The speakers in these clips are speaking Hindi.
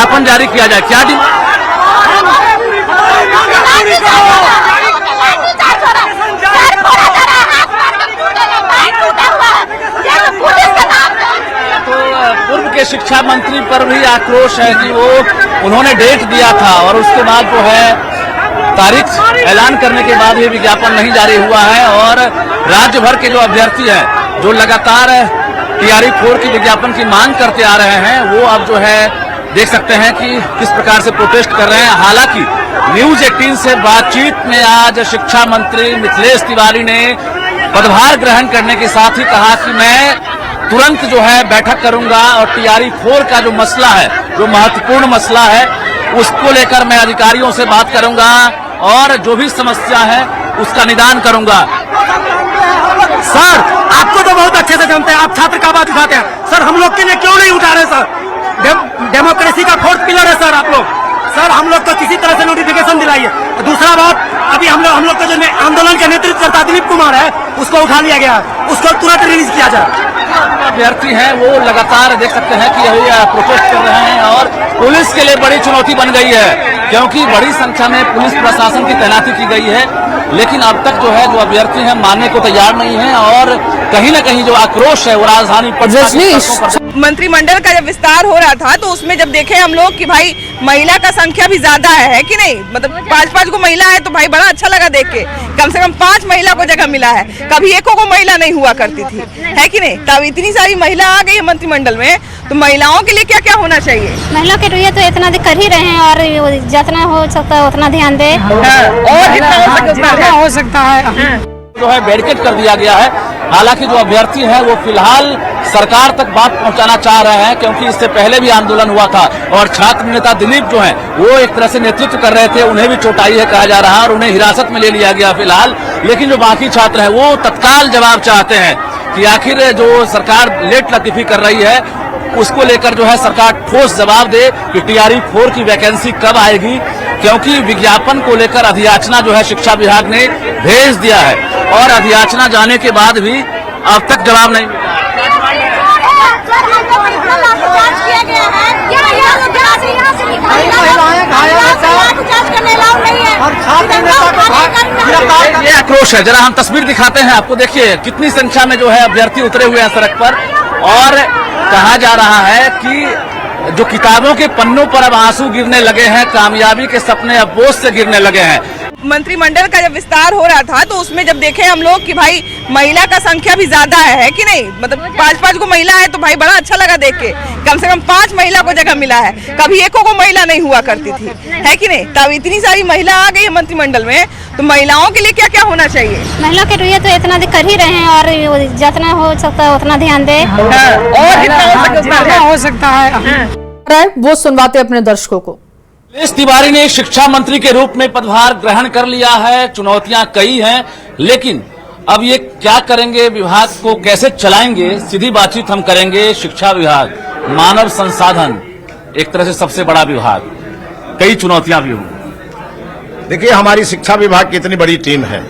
विज्ञापन जारी किया जाए। क्या डिमांड? पूर्व के शिक्षा मंत्री पर भी आक्रोश है कि उन्होंने डेट दिया था और उसके बाद जो है तारीख ऐलान करने के बाद भी विज्ञापन नहीं जारी हुआ है और राज्य भर के जो अभ्यर्थी हैं जो लगातार टीआरई 4 की विज्ञापन की मांग करते आ रहे हैं वो अब जो है देख सकते हैं कि किस प्रकार से प्रोटेस्ट कर रहे हैं। हालांकि न्यूज 18 से बातचीत में आज शिक्षा मंत्री मिथिलेश तिवारी ने पदभार ग्रहण करने के साथ ही कहा कि मैं तुरंत जो है बैठक करूंगा और टीआरई 4 का जो मसला है, जो महत्वपूर्ण मसला है, उसको लेकर मैं अधिकारियों से बात करूंगा और जो भी समस्या है उसका निदान करूंगा। सर आपको तो बहुत अच्छे से जानते हैं, आप छात्र का बात उठाते हैं सर, हम लोग के लिए क्यों नहीं उठा रहे सर? डेमोक्रेसी का 4th पिलर है सर आप लोग। सर हम लोग को किसी तरह से नोटिफिकेशन दिलाइए। दूसरा बात, अभी हम लोग का जो आंदोलन का नेतृत्व करता दिलीप कुमार है उसको उठा लिया गया, उसको तुरंत रिलीज किया जाए। अभ्यर्थी हैं वो लगातार देख सकते हैं कि यही प्रोटेस्ट कर रहे हैं और पुलिस के लिए बड़ी चुनौती बन गई है क्योंकि बड़ी संख्या में पुलिस प्रशासन की तैनाती की गई है, लेकिन अब तक जो है जो अभ्यर्थी हैं मानने को तैयार नहीं है और कहीं न कहीं जो आक्रोश है वो राजधानी पटना। मंत्रिमंडल का जब विस्तार हो रहा था तो उसमें जब देखे हम लोग कि भाई महिला का संख्या भी ज्यादा है कि नहीं, मतलब 5-5 को महिला है तो भाई बड़ा अच्छा लगा देख के, कम से कम 5 महिला को जगह मिला है, कभी एको को महिला नहीं हुआ करती थी, है कि नहीं। तब इतनी सारी महिला आ गई है मंत्रिमंडल में, तो महिलाओं के लिए क्या क्या होना चाहिए? महिलाओं के लिए तो इतना कर ही रहे हैं और जितना हो सकता है उतना ध्यान दे और जितना हो सकता है जो है बैरिकेड कर दिया गया है। हालांकि जो अभ्यर्थी हैं वो फिलहाल सरकार तक बात पहुंचाना चाह रहे हैं क्योंकि इससे पहले भी आंदोलन हुआ था और छात्र नेता दिलीप जो हैं वो एक तरह से नेतृत्व कर रहे थे, उन्हें भी चोट आई है कहा जा रहा है और उन्हें हिरासत में ले लिया गया फिलहाल। लेकिन जो बाकी छात्र हैं वो तत्काल जवाब चाहते हैं कि आखिर जो सरकार लेट लतीफी कर रही है उसको लेकर जो है सरकार ठोस जवाब दे कि टीआरई 4 की वैकेंसी कब आएगी, क्योंकि विज्ञापन को लेकर अधियाचना जो है शिक्षा विभाग ने भेज दिया है और अधियाचना जाने के बाद भी अब तक जवाब नहीं मिला। ये आक्रोश है, जरा हम तस्वीर दिखाते हैं आपको। देखिए कितनी संख्या में जो है अभ्यर्थी उतरे हुए हैं सड़क पर और कहा जा रहा है कि जो किताबों के पन्नों पर अब आंसू गिरने लगे हैं, कामयाबी के सपने अब बोझ से गिरने लगे हैं। मंत्रिमंडल का जब विस्तार हो रहा था तो उसमें जब देखे हम लोग कि भाई महिला का संख्या भी ज्यादा है कि नहीं, मतलब 5-5 को महिला है तो भाई बड़ा अच्छा लगा देख के, कम से कम 5 महिला को जगह मिला है, कभी एको को महिला नहीं हुआ करती थी, है कि नहीं। तब इतनी सारी महिला आ गई है मंत्रिमंडल में, तो महिलाओं के लिए क्या क्या होना चाहिए? महिलाओं के लिए तो इतना कर ही रहे हैं और जितना हो सकता है उतना ध्यान दे और जितना हो सकता है वो सुनवाते अपने दर्शकों को। मिथिलेश तिवारी ने शिक्षा मंत्री के रूप में पदभार ग्रहण कर लिया है। चुनौतियां कई हैं, लेकिन अब ये क्या करेंगे, विभाग को कैसे चलाएंगे, सीधी बातचीत हम करेंगे। शिक्षा विभाग, मानव संसाधन, एक तरह से सबसे बड़ा विभाग, कई चुनौतियां भी होंगी। देखिए हमारी शिक्षा विभाग की इतनी बड़ी टीम है,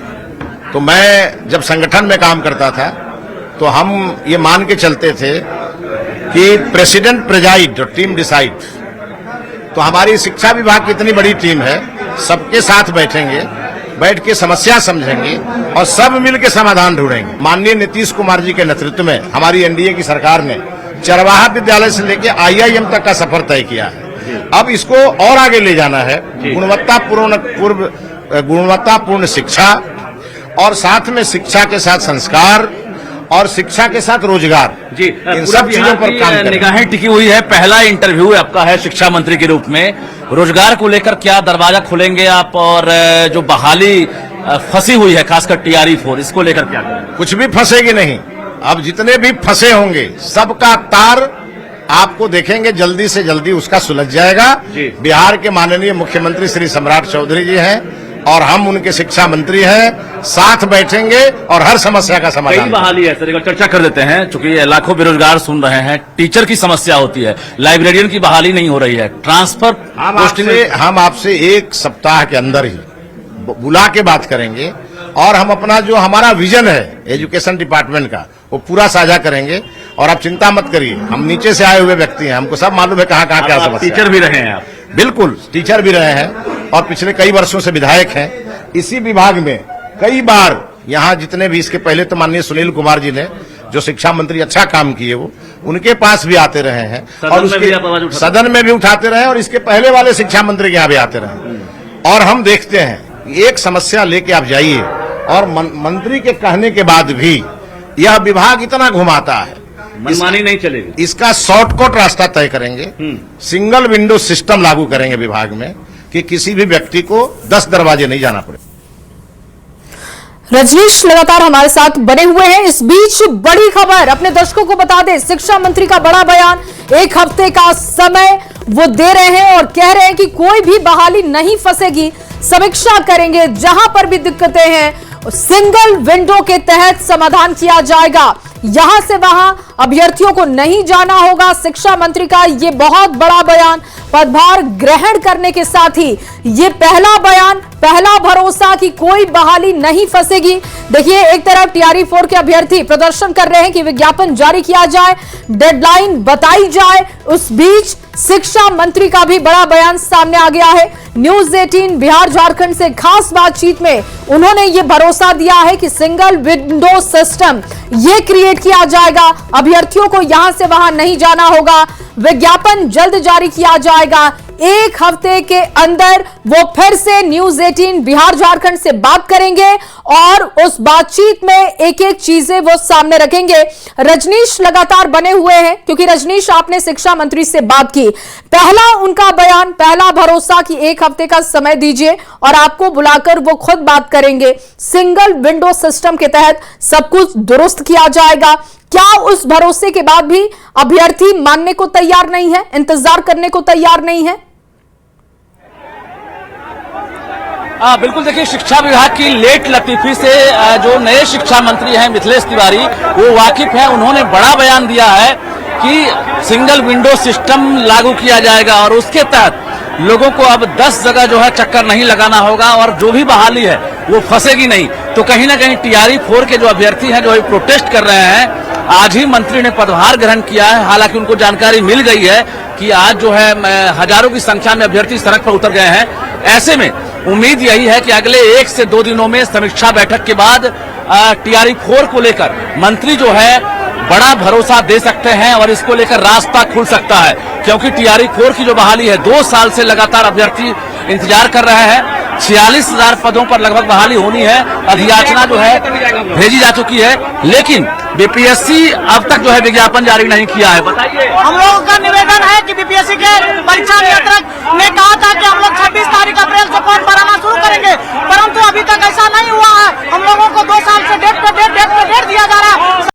तो मैं जब संगठन में काम करता था तो हम ये मान के चलते थे कि प्रेसिडेंट प्रेजाइड और टीम डिसाइड। तो हमारी शिक्षा विभाग की इतनी बड़ी टीम है, सबके साथ बैठेंगे, बैठ के समस्या समझेंगे और सब मिल के समाधान ढूंढेंगे। माननीय नीतीश कुमार जी के नेतृत्व में हमारी एनडीए की सरकार ने चरवाहा विद्यालय से लेकर आईआईएम तक का सफर तय किया है। अब इसको और आगे ले जाना है, गुणवत्तापूर्ण शिक्षा और साथ में शिक्षा के साथ संस्कार और शिक्षा के साथ रोजगार, जी इन सब चीजों पर काम करें। निगाहें टिकी हुई है। पहला इंटरव्यू आपका है शिक्षा मंत्री के रूप में, रोजगार को लेकर क्या दरवाजा खोलेंगे आप और जो बहाली फंसी हुई है खासकर टीआरई 4, इसको लेकर क्या करेंगे? कुछ भी फंसेगी नहीं। अब जितने भी फंसे होंगे सबका तार आपको देखेंगे, जल्दी से जल्दी उसका सुलझ जाएगा। बिहार के माननीय मुख्यमंत्री श्री सम्राट चौधरी जी हैं और हम उनके शिक्षा मंत्री हैं, साथ बैठेंगे और हर समस्या का समाधान। कई बहाली है सर, चर्चा कर देते हैं, चूंकि लाखों बेरोजगार सुन रहे हैं। टीचर की समस्या होती है, लाइब्रेरियन की बहाली नहीं हो रही है, ट्रांसफर। हम आपसे एक सप्ताह के अंदर ही बुला के बात करेंगे और हम अपना जो हमारा विजन है एजुकेशन डिपार्टमेंट का वो पूरा साझा करेंगे और आप चिंता मत करिए, हम नीचे से आए हुए व्यक्ति हैं, हमको सब मालूम है कहाँ कहाँ क्या समस्या। टीचर भी रहे हैं आप? बिल्कुल, टीचर भी रहे हैं और पिछले कई वर्षों से विधायक हैं। इसी विभाग में कई बार यहाँ जितने भी, इसके पहले तो माननीय सुनील कुमार जी ने जो शिक्षा मंत्री अच्छा काम किए, वो उनके पास भी आते रहे हैं और सदन में भी उठाते रहे और इसके पहले वाले शिक्षा मंत्री के यहाँ भी आते रहे। और हम देखते हैं एक समस्या लेके आप जाइए और मंत्री के कहने के बाद भी यह विभाग इतना घुमाता है, मनमानी नहीं चलेगी। इसका शॉर्टकट रास्ता तय करेंगे, सिंगल विंडो सिस्टम लागू करेंगे विभाग में कि किसी भी व्यक्ति को 10 दरवाजे नहीं जाना पड़े। रजनीश लगातार हमारे साथ बने हुए हैं। इस बीच बड़ी खबर अपने दर्शकों को बता दें, शिक्षा मंत्री का बड़ा बयान, 1 हफ्ते का समय वो दे रहे हैं और कह रहे हैं कि कोई भी बहाली नहीं फंसेगी, समीक्षा करेंगे, जहां पर भी दिक्कतें हैं सिंगल विंडो के तहत समाधान किया जाएगा, यहां से वहां अभ्यर्थियों को नहीं जाना होगा। शिक्षा मंत्री का ये बहुत बड़ा बयान, पदभार ग्रहण करने के साथ ही ये पहला बयान, पहला भरोसा कि कोई बहाली नहीं फंसेगी। देखिए, एक तरफ टीआरई 4 के अभ्यर्थी प्रदर्शन कर रहे हैं कि विज्ञापन जारी किया जाए, डेडलाइन बताई जाए, उस बीच शिक्षा मंत्री का भी बड़ा बयान सामने आ गया है। न्यूज 18 बिहार झारखंड से खास बातचीत में उन्होंने ये भरोसा दिया है कि सिंगल विंडो सिस्टम ये क्रिएट किया जाएगा, अभ्यर्थियों को यहां से वहां नहीं जाना होगा, विज्ञापन जल्द जारी किया जाएगा। 1 हफ्ते के अंदर वो फिर से न्यूज 18 बिहार झारखंड से बात करेंगे और उस बातचीत में एक एक चीजें वो सामने रखेंगे। रजनीश लगातार बने हुए हैं क्योंकि रजनीश, आपने शिक्षा मंत्री से बात की, पहला उनका बयान, पहला भरोसा कि 1 हफ्ते का समय दीजिए और आपको बुलाकर वो खुद बात करेंगे, सिंगल विंडो सिस्टम के तहत सब कुछ दुरुस्त किया जाएगा। क्या उस भरोसे के बाद भी अभ्यर्थी मानने को तैयार नहीं है, इंतजार करने को तैयार नहीं है? बिल्कुल, देखिए, शिक्षा विभाग की लेट लतीफी से जो नए शिक्षा मंत्री हैं मिथिलेश तिवारी, वो वाकिफ हैं। उन्होंने बड़ा बयान दिया है कि सिंगल विंडो सिस्टम लागू किया जाएगा और उसके तहत लोगों को अब 10 जगह जो है चक्कर नहीं लगाना होगा और जो भी बहाली है वो फंसेगी नहीं। तो कहीं ना कहीं टीआरई 4 के जो अभ्यर्थी हैं, जो प्रोटेस्ट कर रहे हैं, आज ही मंत्री ने पदभार ग्रहण किया है। हालांकि उनको जानकारी मिल गई है कि आज जो है हजारों की संख्या में अभ्यर्थी सड़क पर उतर गए हैं। ऐसे में उम्मीद यही है कि अगले 1 से 2 दिनों में समीक्षा बैठक के बाद टीआरई 4 को लेकर मंत्री जो है बड़ा भरोसा दे सकते हैं और इसको लेकर रास्ता खुल सकता है, क्योंकि टीआरई 4 की जो बहाली है, 2 साल से लगातार अभ्यर्थी इंतजार कर रहे हैं। 46,000 पदों पर लगभग बहाली होनी है, अधियाचना जो है भेजी जा चुकी है, लेकिन बीपीएससी अब तक जो है विज्ञापन जारी नहीं किया है। बताइए। हम लोगों का निवेदन है कि बीपीएससी के परीक्षा